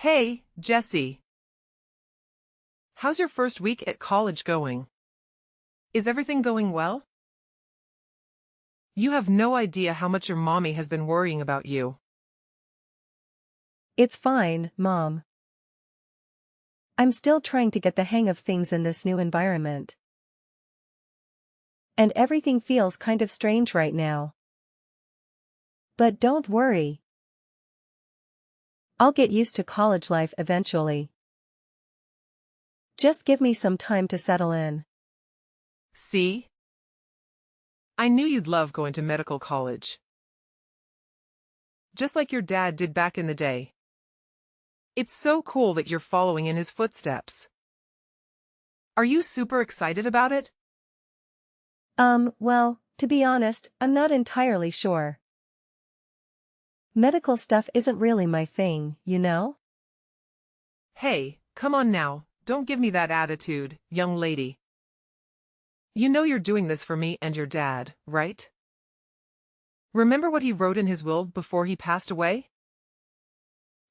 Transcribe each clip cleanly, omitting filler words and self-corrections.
Hey, Jesse. How's your first week at college going? Is everything going well? You have no idea how much your mommy has been worrying about you. It's fine, Mom. I'm still trying to get the hang of things in this new environment. And everything feels kind of strange right now. But don't worry. I'll get used to college life eventually. Just give me some time to settle in. See? I knew you'd love going to medical college. Just like your dad did back in the day. It's so cool that you're following in his footsteps. Are you super excited about it? Well, to be honest, I'm not entirely sure. Medical stuff isn't really my thing, you know? Hey, come on now, don't give me that attitude, young lady. You know you're doing this for me and your dad, right? Remember what he wrote in his will before he passed away?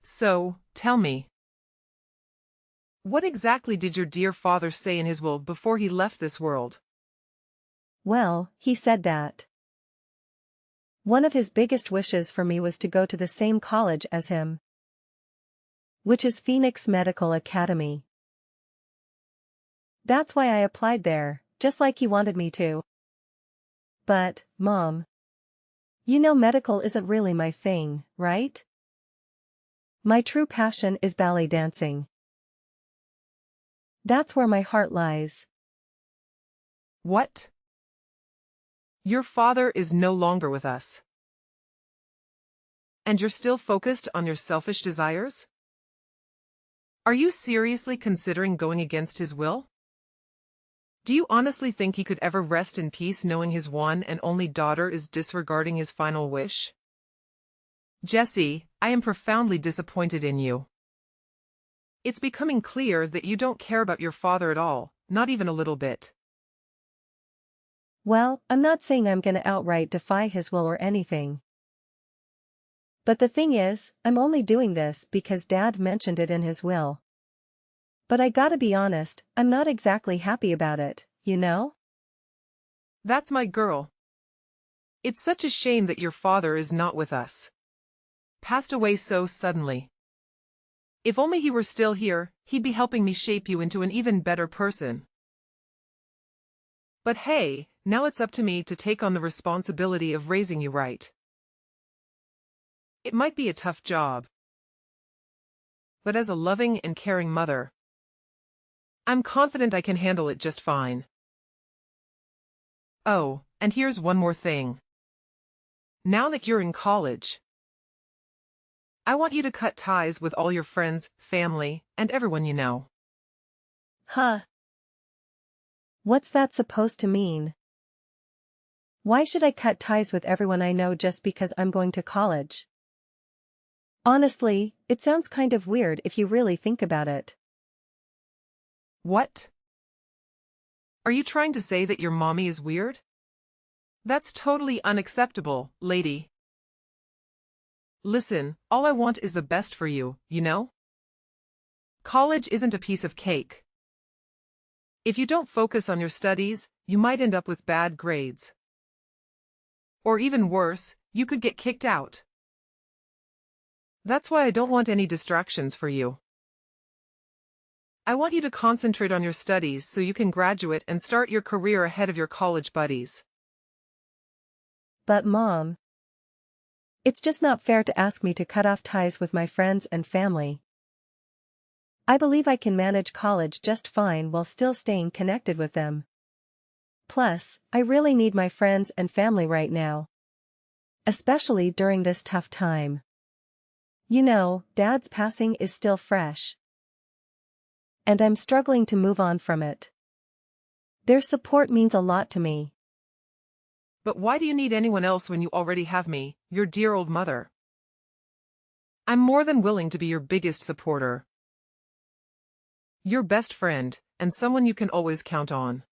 So, tell me. What exactly did your dear father say in his will before he left this world? Well, he said that one of his biggest wishes for me was to go to the same college as him, which is Phoenix Medical Academy. That's why I applied there, just like he wanted me to. But, Mom, you know medical isn't really my thing, right? My true passion is ballet dancing. That's where my heart lies. What? Your father is no longer with us. And you're still focused on your selfish desires? Are you seriously considering going against his will? Do you honestly think he could ever rest in peace knowing his one and only daughter is disregarding his final wish? Jesse, I am profoundly disappointed in you. It's becoming clear that you don't care about your father at all, not even a little bit. Well, I'm not saying I'm gonna outright defy his will or anything. But the thing is, I'm only doing this because Dad mentioned it in his will. But I gotta be honest, I'm not exactly happy about it, you know? That's my girl. It's such a shame that your father is not with us. Passed away so suddenly. If only he were still here, he'd be helping me shape you into an even better person. But hey, now it's up to me to take on the responsibility of raising you right. It might be a tough job. But as a loving and caring mother, I'm confident I can handle it just fine. Oh, and here's one more thing. Now that you're in college, I want you to cut ties with all your friends, family, and everyone you know. Huh? What's that supposed to mean? Why should I cut ties with everyone I know just because I'm going to college? Honestly, it sounds kind of weird if you really think about it. What? Are you trying to say that your mommy is weird? That's totally unacceptable, lady. Listen, all I want is the best for you, you know? College isn't a piece of cake. If you don't focus on your studies, you might end up with bad grades. Or even worse, you could get kicked out. That's why I don't want any distractions for you. I want you to concentrate on your studies so you can graduate and start your career ahead of your college buddies. But Mom, it's just not fair to ask me to cut off ties with my friends and family. I believe I can manage college just fine while still staying connected with them. Plus, I really need my friends and family right now. Especially during this tough time. You know, Dad's passing is still fresh. And I'm struggling to move on from it. Their support means a lot to me. But why do you need anyone else when you already have me, your dear old mother? I'm more than willing to be your biggest supporter. Your best friend, and someone you can always count on.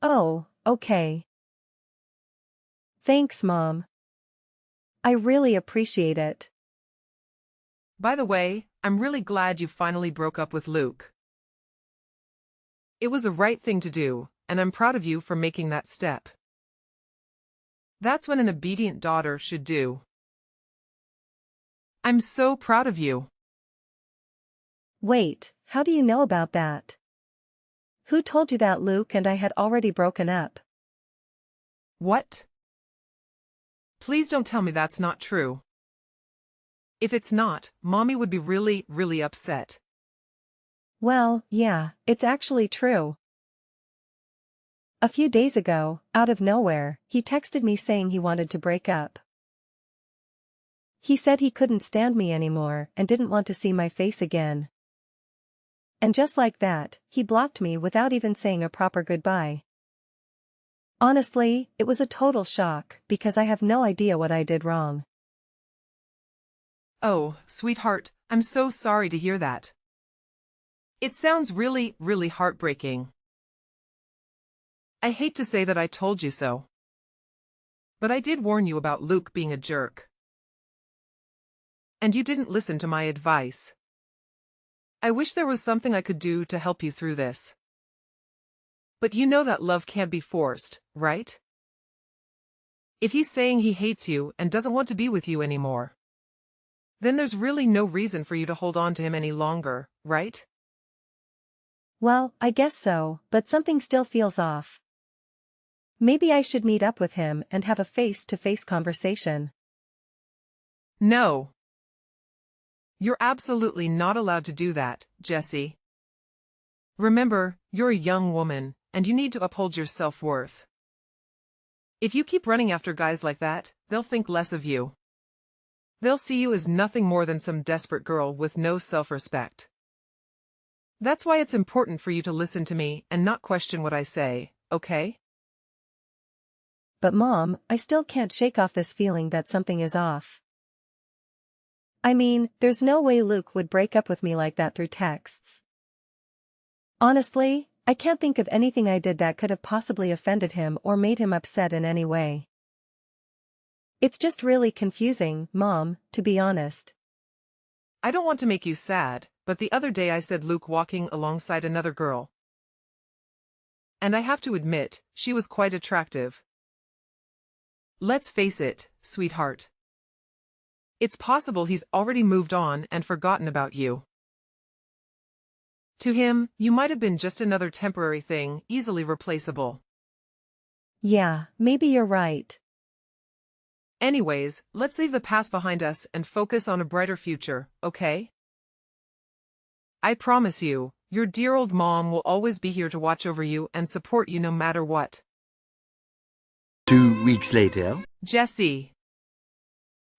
Oh, okay. Thanks, Mom. I really appreciate it. By the way, I'm really glad you finally broke up with Luke. It was the right thing to do, and I'm proud of you for making that step. That's what an obedient daughter should do. I'm so proud of you. Wait, how do you know about that? Who told you that Luke and I had already broken up? What? Please don't tell me that's not true. If it's not, Mommy would be really, really upset. Well, yeah, it's actually true. A few days ago, out of nowhere, he texted me saying he wanted to break up. He said he couldn't stand me anymore and didn't want to see my face again. And just like that, he blocked me without even saying a proper goodbye. Honestly, it was a total shock because I have no idea what I did wrong. Oh, sweetheart, I'm so sorry to hear that. It sounds really, really heartbreaking. I hate to say that I told you so. But I did warn you about Luke being a jerk. And you didn't listen to my advice. I wish there was something I could do to help you through this. But you know that love can't be forced, right? If he's saying he hates you and doesn't want to be with you anymore, then there's really no reason for you to hold on to him any longer, right? Well, I guess so, but something still feels off. Maybe I should meet up with him and have a face-to-face conversation. No. You're absolutely not allowed to do that, Jessie. Remember, you're a young woman, and you need to uphold your self-worth. If you keep running after guys like that, they'll think less of you. They'll see you as nothing more than some desperate girl with no self-respect. That's why it's important for you to listen to me and not question what I say, okay? But Mom, I still can't shake off this feeling that something is off. I mean, there's no way Luke would break up with me like that through texts. Honestly, I can't think of anything I did that could have possibly offended him or made him upset in any way. It's just really confusing, Mom, to be honest. I don't want to make you sad, but the other day I said Luke walking alongside another girl. And I have to admit, she was quite attractive. Let's face it, sweetheart. It's possible he's already moved on and forgotten about you. To him, you might have been just another temporary thing, easily replaceable. Yeah, maybe you're right. Anyways, let's leave the past behind us and focus on a brighter future, okay? I promise you, your dear old mom will always be here to watch over you and support you no matter what. 2 weeks later. Jessie.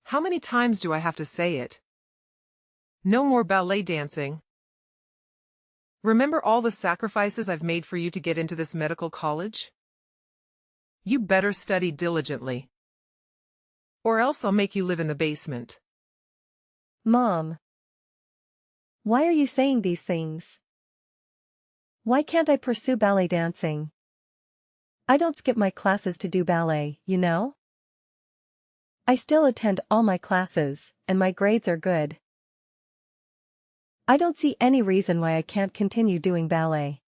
How many times do I have to say it? No more ballet dancing. Remember all the sacrifices I've made for you to get into this medical college? You better study diligently. Or else I'll make you live in the basement. Mom. Why are you saying these things? Why can't I pursue ballet dancing? I don't skip my classes to do ballet, you know? I still attend all my classes, and my grades are good. I don't see any reason why I can't continue doing ballet.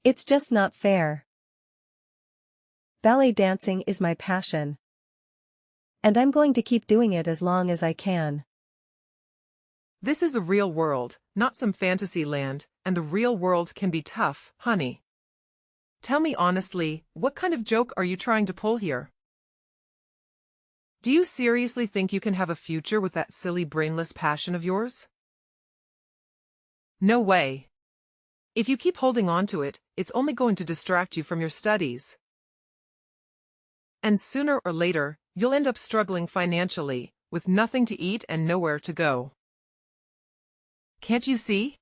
It's just not fair. Ballet dancing is my passion. And I'm going to keep doing it as long as I can. This is the real world, not some fantasy land, and the real world can be tough, honey. Tell me honestly, what kind of joke are you trying to pull here? Do you seriously think you can have a future with that silly brainless passion of yours? No way. If you keep holding on to it, it's only going to distract you from your studies. And sooner or later, you'll end up struggling financially, with nothing to eat and nowhere to go. Can't you see?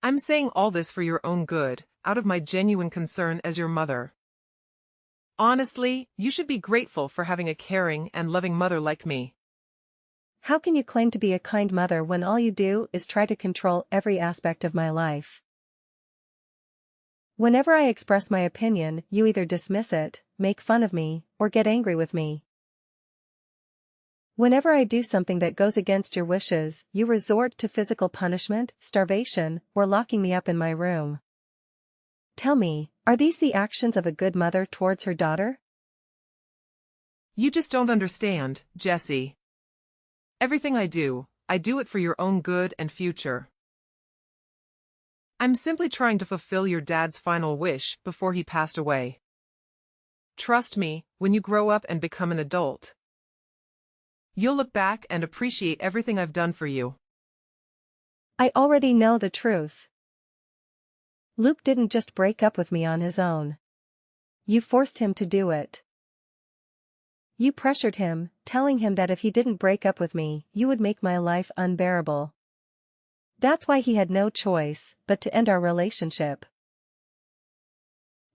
I'm saying all this for your own good, out of my genuine concern as your mother. Honestly, you should be grateful for having a caring and loving mother like me. How can you claim to be a kind mother when all you do is try to control every aspect of my life? Whenever I express my opinion, you either dismiss it, make fun of me, or get angry with me. Whenever I do something that goes against your wishes, you resort to physical punishment, starvation, or locking me up in my room. Tell me, are these the actions of a good mother towards her daughter? You just don't understand, Jesse. Everything I do it for your own good and future. I'm simply trying to fulfill your dad's final wish before he passed away. Trust me, when you grow up and become an adult, you'll look back and appreciate everything I've done for you. I already know the truth. Luke didn't just break up with me on his own. You forced him to do it. You pressured him, telling him that if he didn't break up with me, you would make my life unbearable. That's why he had no choice but to end our relationship.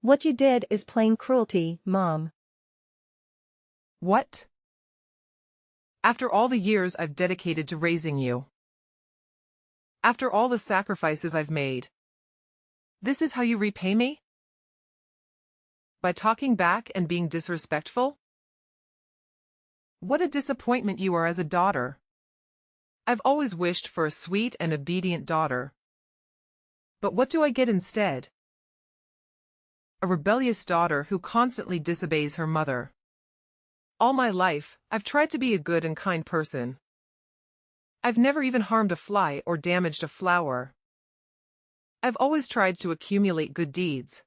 What you did is plain cruelty, Mom. What? After all the years I've dedicated to raising you. After all the sacrifices I've made. This is how you repay me? By talking back and being disrespectful? What a disappointment you are as a daughter. I've always wished for a sweet and obedient daughter. But what do I get instead? A rebellious daughter who constantly disobeys her mother. All my life, I've tried to be a good and kind person. I've never even harmed a fly or damaged a flower. I've always tried to accumulate good deeds.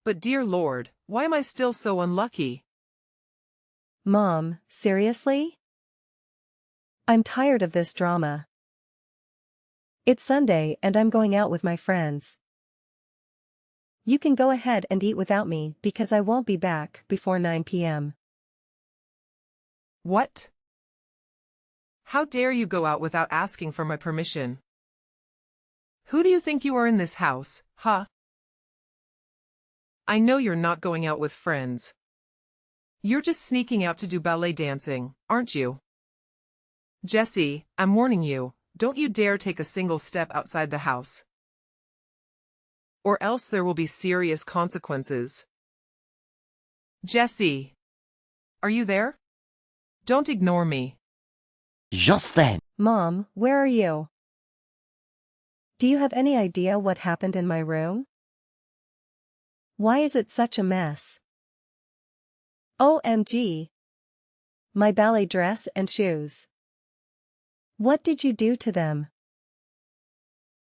But dear Lord, why am I still so unlucky? Mom, seriously? I'm tired of this drama. It's Sunday and I'm going out with my friends. You can go ahead and eat without me because I won't be back before 9 p.m. What? How dare you go out without asking for my permission? Who do you think you are in this house, huh? I know you're not going out with friends. You're just sneaking out to do ballet dancing, aren't you? Jesse, I'm warning you, don't you dare take a single step outside the house. Or else there will be serious consequences. Jesse! Are you there? Don't ignore me. Just then. Mom, where are you? Do you have any idea what happened in my room? Why is it such a mess? OMG! My ballet dress and shoes. What did you do to them?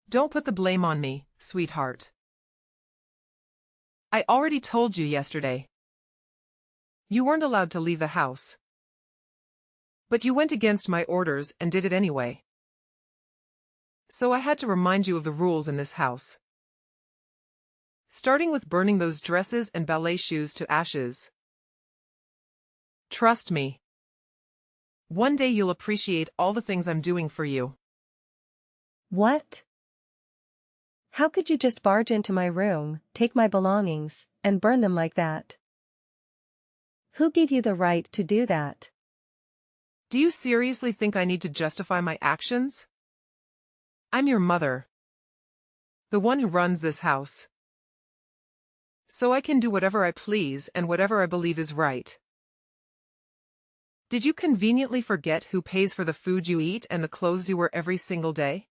Don't put the blame on me, sweetheart. I already told you yesterday. You weren't allowed to leave the house. But you went against my orders and did it anyway. So I had to remind you of the rules in this house. Starting with burning those dresses and ballet shoes to ashes. Trust me. One day you'll appreciate all the things I'm doing for you. What? How could you just barge into my room, take my belongings, and burn them like that? Who gave you the right to do that? Do you seriously think I need to justify my actions? I'm your mother. The one who runs this house. So I can do whatever I please and whatever I believe is right. Did you conveniently forget who pays for the food you eat and the clothes you wear every single day?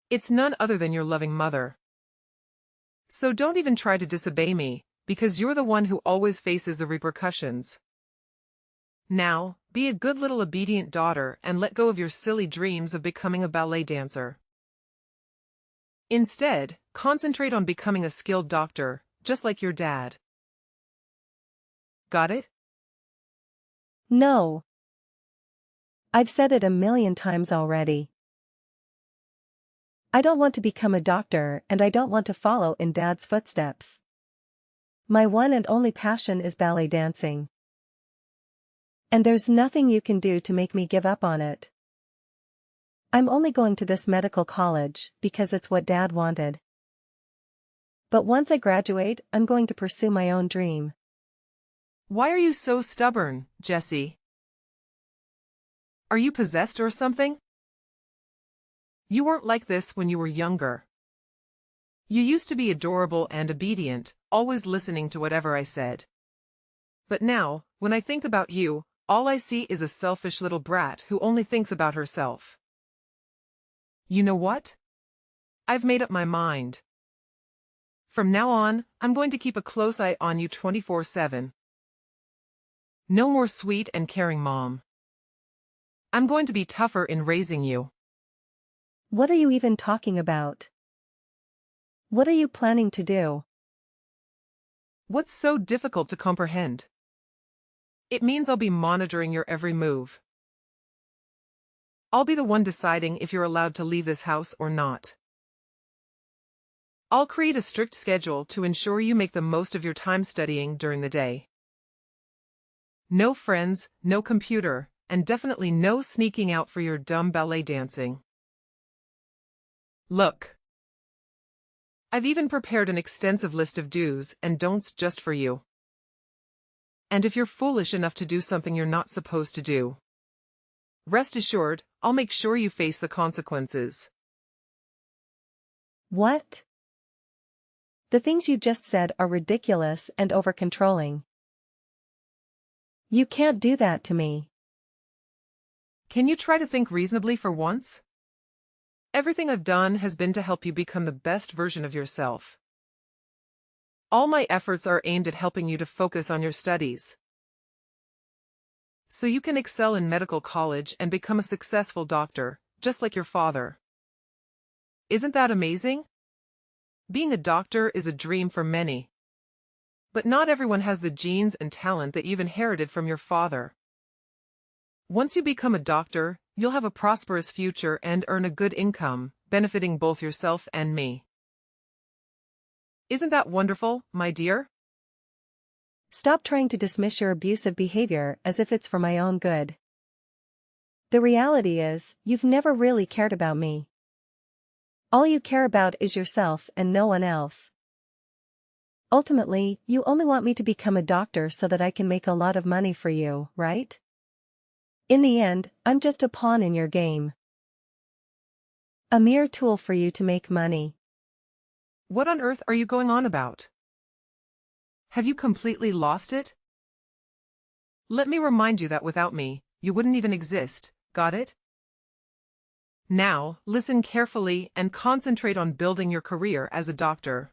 It's none other than your loving mother. So don't even try to disobey me, because you're the one who always faces the repercussions. Now, be a good little obedient daughter and let go of your silly dreams of becoming a ballet dancer. Instead, concentrate on becoming a skilled doctor, just like your dad. Got it? No. I've said it a million times already. I don't want to become a doctor and I don't want to follow in Dad's footsteps. My one and only passion is ballet dancing. And there's nothing you can do to make me give up on it. I'm only going to this medical college because it's what Dad wanted. But once I graduate, I'm going to pursue my own dream. Why are you so stubborn, Jesse? Are you possessed or something? You weren't like this when you were younger. You used to be adorable and obedient, always listening to whatever I said. But now, when I think about you, All I see is a selfish little brat who only thinks about herself. You know what? I've made up my mind. From now on, I'm going to keep a close eye on you 24/7. No more sweet and caring mom. I'm going to be tougher in raising you. What are you even talking about? What are you planning to do? What's so difficult to comprehend? It means I'll be monitoring your every move. I'll be the one deciding if you're allowed to leave this house or not. I'll create a strict schedule to ensure you make the most of your time studying during the day. No friends, no computer, and definitely no sneaking out for your dumb ballet dancing. Look. I've even prepared an extensive list of do's and don'ts just for you. And if you're foolish enough to do something you're not supposed to do, rest assured, I'll make sure you face the consequences. What? The things you just said are ridiculous and over-controlling. You can't do that to me. Can you try to think reasonably for once? Everything I've done has been to help you become the best version of yourself. All my efforts are aimed at helping you to focus on your studies, so you can excel in medical college and become a successful doctor, just like your father. Isn't that amazing? Being a doctor is a dream for many. But not everyone has the genes and talent that you've inherited from your father. Once you become a doctor, you'll have a prosperous future and earn a good income, benefiting both yourself and me. Isn't that wonderful, my dear? Stop trying to dismiss your abusive behavior as if it's for my own good. The reality is, you've never really cared about me. All you care about is yourself and no one else. Ultimately, you only want me to become a doctor so that I can make a lot of money for you, right? In the end, I'm just a pawn in your game. A mere tool for you to make money. What on earth are you going on about? Have you completely lost it? Let me remind you that without me, you wouldn't even exist, got it? Now, listen carefully and concentrate on building your career as a doctor.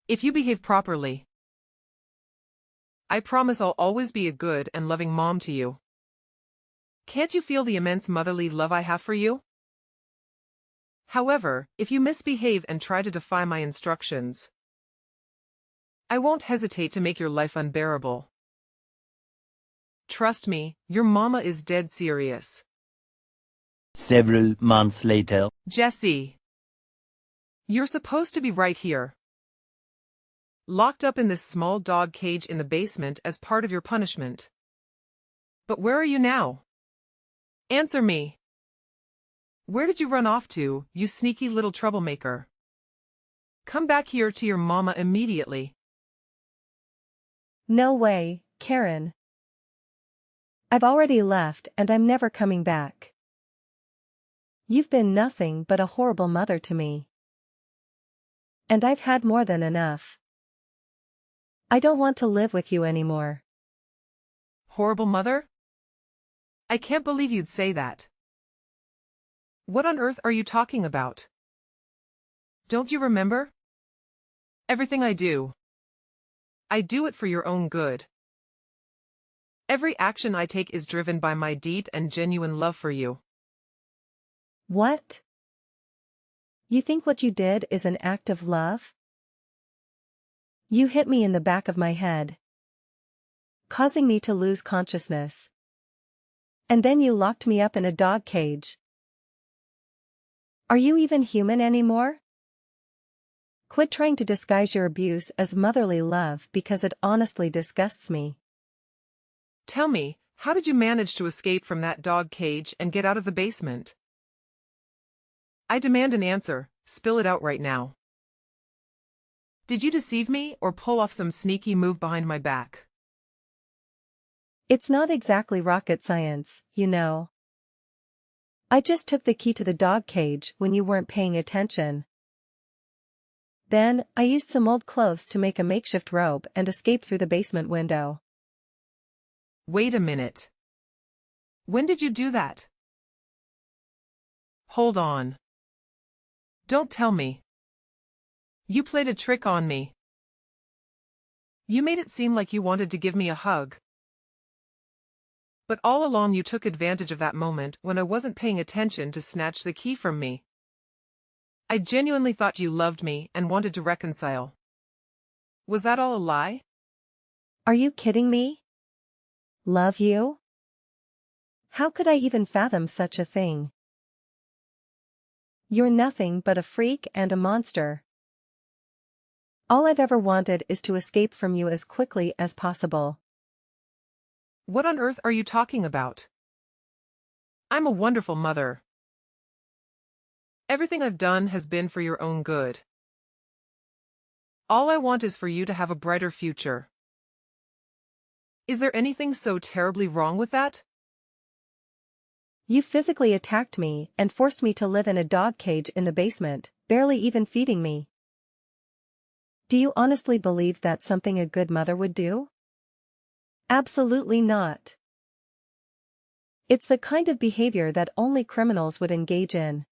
If you behave properly, I promise I'll always be a good and loving mom to you. Can't you feel the immense motherly love I have for you? However, if you misbehave and try to defy my instructions, I won't hesitate to make your life unbearable. Trust me, your mama is dead serious. Several months later. Jesse, you're supposed to be right here, locked up in this small dog cage in the basement as part of your punishment. But where are you now? Answer me. Where did you run off to, you sneaky little troublemaker? Come back here to your mama immediately. No way, Karen. I've already left and I'm never coming back. You've been nothing but a horrible mother to me. And I've had more than enough. I don't want to live with you anymore. Horrible mother? I can't believe you'd say that. What on earth are you talking about? Don't you remember? Everything I do it for your own good. Every action I take is driven by my deep and genuine love for you. What? You think what you did is an act of love? You hit me in the back of my head, causing me to lose consciousness. And then you locked me up in a dog cage. Are you even human anymore? Quit trying to disguise your abuse as motherly love because it honestly disgusts me. Tell me, how did you manage to escape from that dog cage and get out of the basement? I demand an answer, spill it out right now. Did you deceive me or pull off some sneaky move behind my back? It's not exactly rocket science, you know. I just took the key to the dog cage when you weren't paying attention. Then, I used some old clothes to make a makeshift rope and escape through the basement window. Wait a minute. When did you do that? Hold on. Don't tell me. You played a trick on me. You made it seem like you wanted to give me a hug. But all along you took advantage of that moment when I wasn't paying attention to snatch the key from me. I genuinely thought you loved me and wanted to reconcile. Was that all a lie? Are you kidding me? Love you? How could I even fathom such a thing? You're nothing but a freak and a monster. All I've ever wanted is to escape from you as quickly as possible. What on earth are you talking about? I'm a wonderful mother. Everything I've done has been for your own good. All I want is for you to have a brighter future. Is there anything so terribly wrong with that? You physically attacked me and forced me to live in a dog cage in the basement, barely even feeding me. Do you honestly believe that's something a good mother would do? Absolutely not. It's the kind of behavior that only criminals would engage in.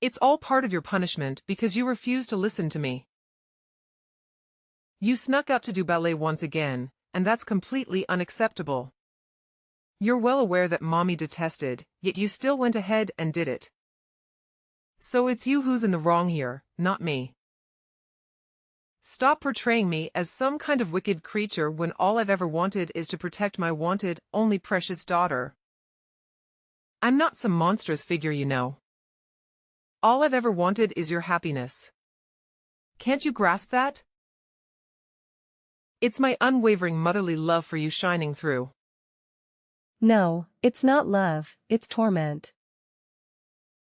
It's all part of your punishment because you refused to listen to me. You snuck out to do ballet once again, and that's completely unacceptable. You're well aware that Mommy detested, yet you still went ahead and did it. So it's you who's in the wrong here, not me. Stop portraying me as some kind of wicked creature when all I've ever wanted is to protect my wanted, only precious daughter. I'm not some monstrous figure, you know. All I've ever wanted is your happiness. Can't you grasp that? It's my unwavering motherly love for you shining through. No, it's not love, it's torment.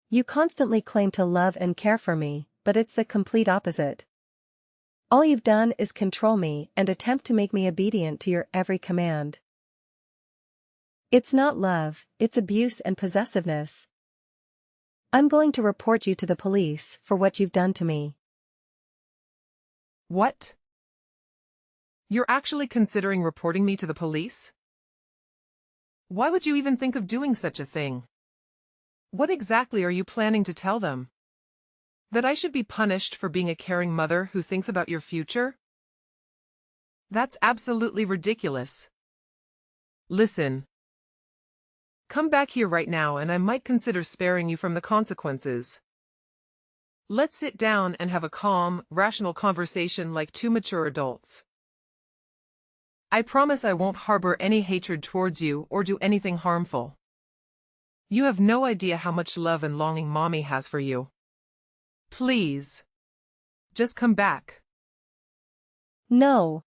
You constantly claim to love and care for me, but it's the complete opposite. All you've done is control me and attempt to make me obedient to your every command. It's not love, it's abuse and possessiveness. I'm going to report you to the police for what you've done to me. What? You're actually considering reporting me to the police? Why would you even think of doing such a thing? What exactly are you planning to tell them? That I should be punished for being a caring mother who thinks about your future? That's absolutely ridiculous. Listen. Come back here right now and I might consider sparing you from the consequences. Let's sit down and have a calm, rational conversation like two mature adults. I promise I won't harbor any hatred towards you or do anything harmful. You have no idea how much love and longing Mommy has for you. Please. Just come back. No.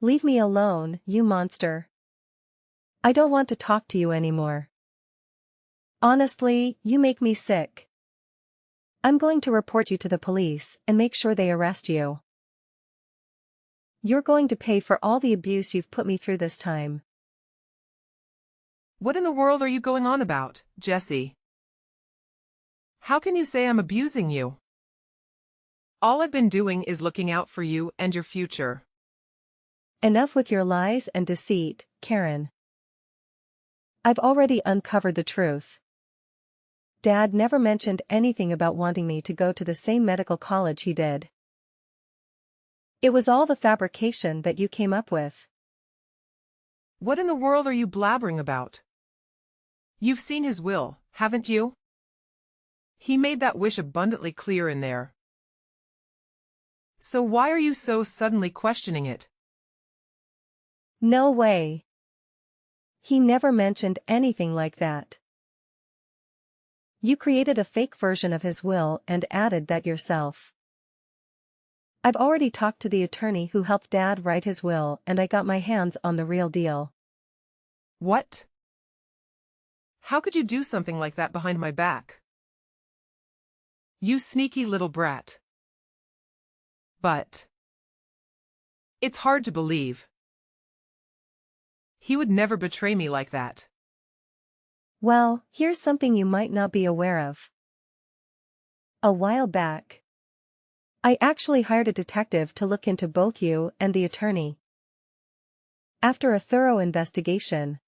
Leave me alone, you monster. I don't want to talk to you anymore. Honestly, you make me sick. I'm going to report you to the police and make sure they arrest you. You're going to pay for all the abuse you've put me through this time. What in the world are you going on about, Jessie? How can you say I'm abusing you? All I've been doing is looking out for you and your future. Enough with your lies and deceit, Karen. I've already uncovered the truth. Dad never mentioned anything about wanting me to go to the same medical college he did. It was all the fabrication that you came up with. What in the world are you blabbering about? You've seen his will, haven't you? He made that wish abundantly clear in there. So why are you so suddenly questioning it? No way. He never mentioned anything like that. You created a fake version of his will and added that yourself. I've already talked to the attorney who helped Dad write his will and I got my hands on the real deal. What? How could you do something like that behind my back? You sneaky little brat. But it's hard to believe. He would never betray me like that. Well, here's something you might not be aware of. A while back, I actually hired a detective to look into both you and the attorney. After a thorough investigation,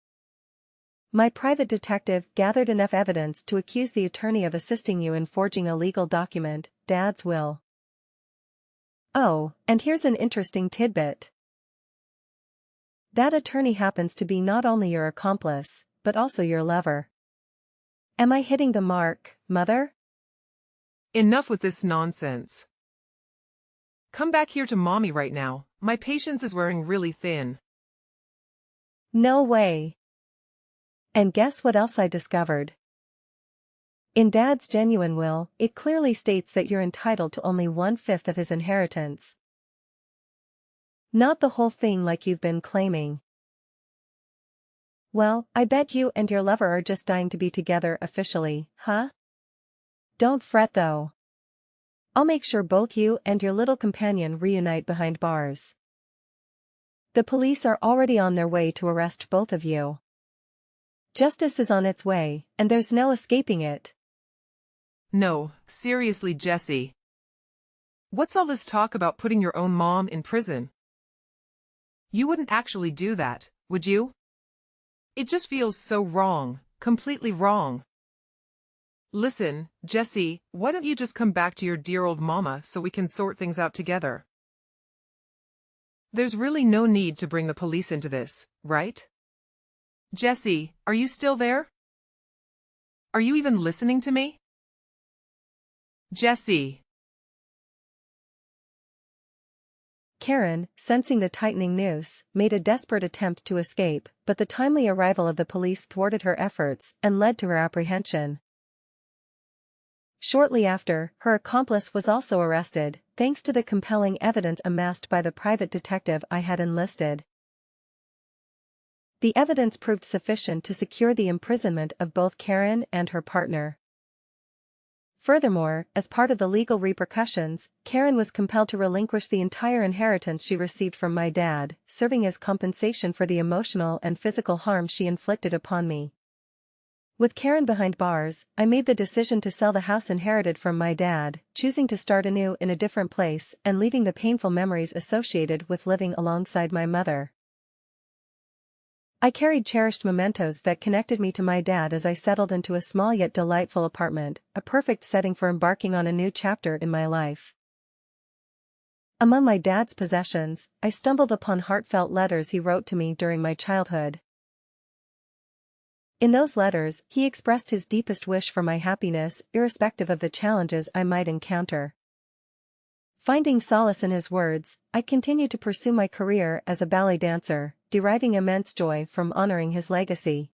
my private detective gathered enough evidence to accuse the attorney of assisting you in forging a legal document, Dad's will. Oh, and here's an interesting tidbit. That attorney happens to be not only your accomplice, but also your lover. Am I hitting the mark, Mother? Enough with this nonsense. Come back here to Mommy right now, my patience is wearing really thin. No way. And guess what else I discovered? In Dad's genuine will, it clearly states that you're entitled to only 1/5 of his inheritance. Not the whole thing like you've been claiming. Well, I bet you and your lover are just dying to be together officially, huh? Don't fret though. I'll make sure both you and your little companion reunite behind bars. The police are already on their way to arrest both of you. Justice is on its way, and there's no escaping it. No, seriously, Jesse. What's all this talk about putting your own mom in prison? You wouldn't actually do that, would you? It just feels so wrong, completely wrong. Listen, Jesse, why don't you just come back to your dear old mama so we can sort things out together? There's really no need to bring the police into this, right? Jesse, are you still there? Are you even listening to me? Jesse. Karen, sensing the tightening noose, made a desperate attempt to escape, but the timely arrival of the police thwarted her efforts and led to her apprehension. Shortly after, her accomplice was also arrested, thanks to the compelling evidence amassed by the private detective I had enlisted. The evidence proved sufficient to secure the imprisonment of both Karen and her partner. Furthermore, as part of the legal repercussions, Karen was compelled to relinquish the entire inheritance she received from my dad, serving as compensation for the emotional and physical harm she inflicted upon me. With Karen behind bars, I made the decision to sell the house inherited from my dad, choosing to start anew in a different place and leaving the painful memories associated with living alongside my mother. I carried cherished mementos that connected me to my dad as I settled into a small yet delightful apartment, a perfect setting for embarking on a new chapter in my life. Among my dad's possessions, I stumbled upon heartfelt letters he wrote to me during my childhood. In those letters, he expressed his deepest wish for my happiness, irrespective of the challenges I might encounter. Finding solace in his words, I continued to pursue my career as a ballet dancer, deriving immense joy from honoring his legacy.